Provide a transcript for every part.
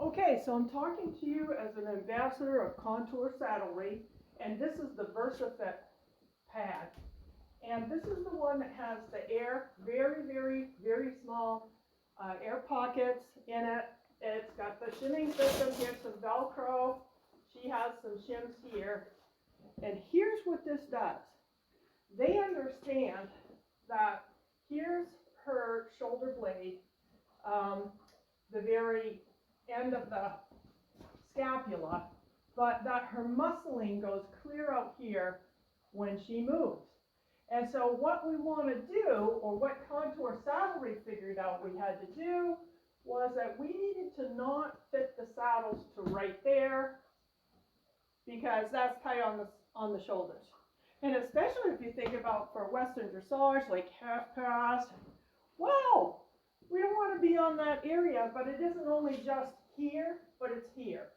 Okay, so I'm talking to you as an ambassador of Contour Saddlery, and this is the VersaFit pad. And this is the one that has the air, very small air pockets in it. It's got the shimming system, here's some Velcro. She has some shims here. And here's what this does. They understand that here's her shoulder blade, the very end of the scapula, but that her muscling goes clear out here when she moves. And so what we want to do, or what Contour Saddlery figured out we had to do, was that we needed to not fit the saddles to right there, because that's tight on the shoulders. And especially if you think about for Western dressage, like half pass, wow, we don't want to be on that area, but it isn't only just here, but it's here.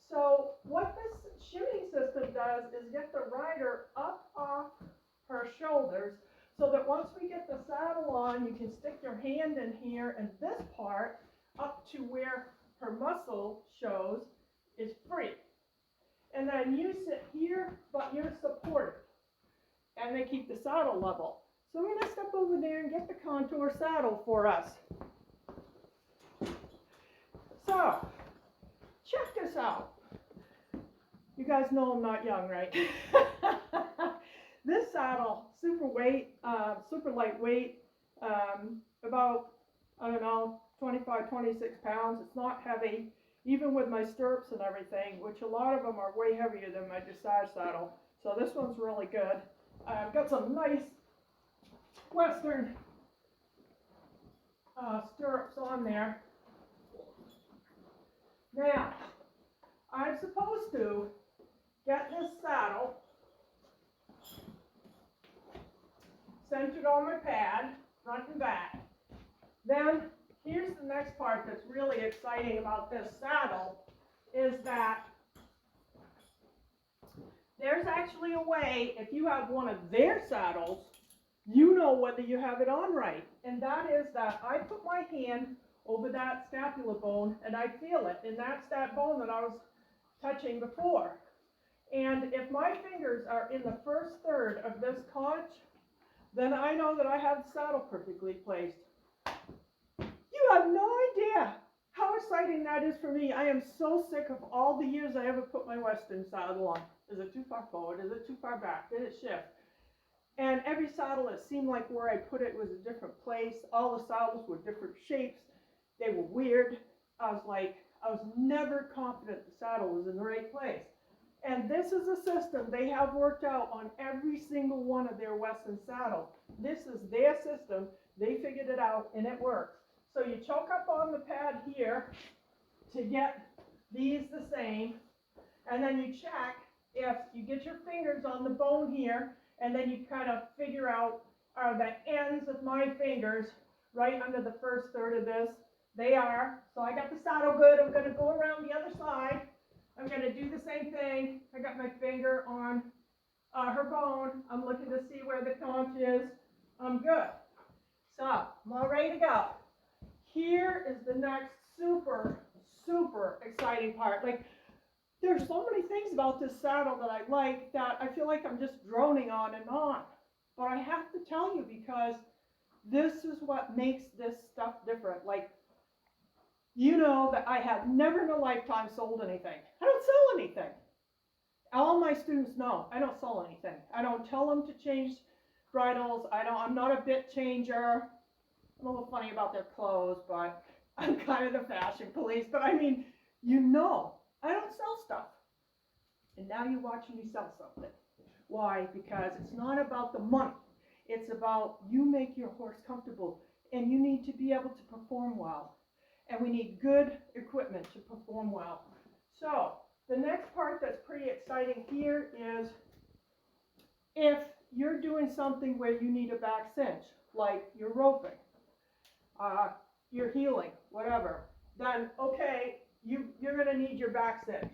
So what this shimming system does is get the rider up off her shoulders, so that once we get the saddle on, you can stick your hand in here, and this part up to where her muscle shows is free. And then you sit here, but you're supported, and they keep the saddle level. So I'm going to step over there and get the Contour saddle for us. So, check this out. You guys know I'm not young, right? This saddle, super lightweight, about, I don't know, 25, 26 pounds. It's not heavy, even with my stirrups and everything, which a lot of them are way heavier than my dressage saddle. So this one's really good. I've got some nice Western stirrups on there. Now, I'm supposed to get this saddle centered on my pad, front and back. Then, here's the next part that's really exciting about this saddle, is that there's actually a way, if you have one of their saddles, you know whether you have it on right. And that is that I put my hand over that scapula bone and I feel it. And that's that bone that I was touching before. And if my fingers are in the first third of this conch, then I know that I have the saddle perfectly placed. You have no idea how exciting that is for me. I am so sick of all the years I ever put my Western saddle on. Is it too far forward? Is it too far back? Did it shift? And every saddle, it seemed like where I put it was a different place. All the saddles were different shapes. They were weird. I was never confident the saddle was in the right place. And this is a system they have worked out on every single one of their Western saddles. This is their system. They figured it out and it works. So you choke up on the pad here to get these the same. And then you check if you get your fingers on the bone here, and then you kind of figure out, are the ends of my fingers right under the first third of this? They are. So I got the saddle good. I'm going to go around the other side. I'm going to do the same thing. I got my finger on her bone. I'm looking to see where the conch is. I'm good. So I'm all ready to go. Here is the next super exciting part. Like, there's so many things about this saddle that I like that I feel like I'm just droning on and on. But I have to tell you, because this is what makes this stuff different. Like, you know that I have never in a lifetime sold anything. I don't sell anything. All my students know I don't sell anything. I don't tell them to change bridles. I'm not a bit changer. I'm a little funny about their clothes, but I'm kind of the fashion police. But I mean, you know, I don't sell stuff. And now you're watching me sell something. Why? Because it's not about the money. It's about you make your horse comfortable, and you need to be able to perform well. And we need good equipment to perform well. So the next part that's pretty exciting here is if you're doing something where you need a back cinch, like you're roping, you're heeling, whatever, then okay, you're going to need your back cinch.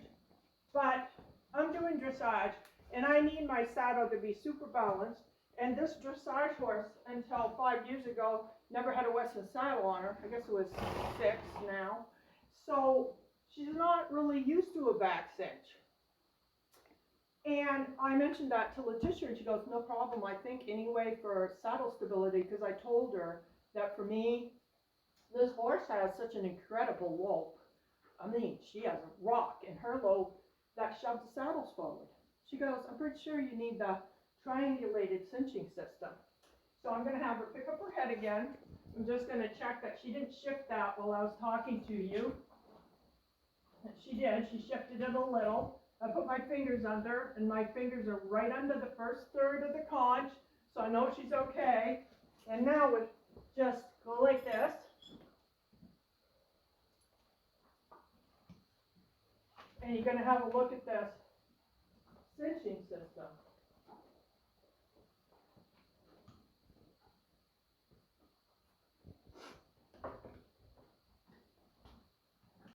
But I'm doing dressage, and I need my saddle to be super balanced. And this dressage horse, until 5 years ago, never had a Western saddle on her. I guess it was 6 now. So she's not really used to a back cinch. And I mentioned that to Letitia, and she goes, no problem, I think anyway for saddle stability, because I told her that for me, this horse has such an incredible lope. I mean, she has a rock in her lope that shoves the saddles forward. She goes, I'm pretty sure you need the triangulated cinching system. So I'm going to have her pick up her head again. I'm just going to check that she didn't shift that while I was talking to you. And she did. She shifted it a little. I put my fingers under, and my fingers are right under the first third of the conch, so I know she's okay. And now we just go like this. And you're going to have a look at this cinching system.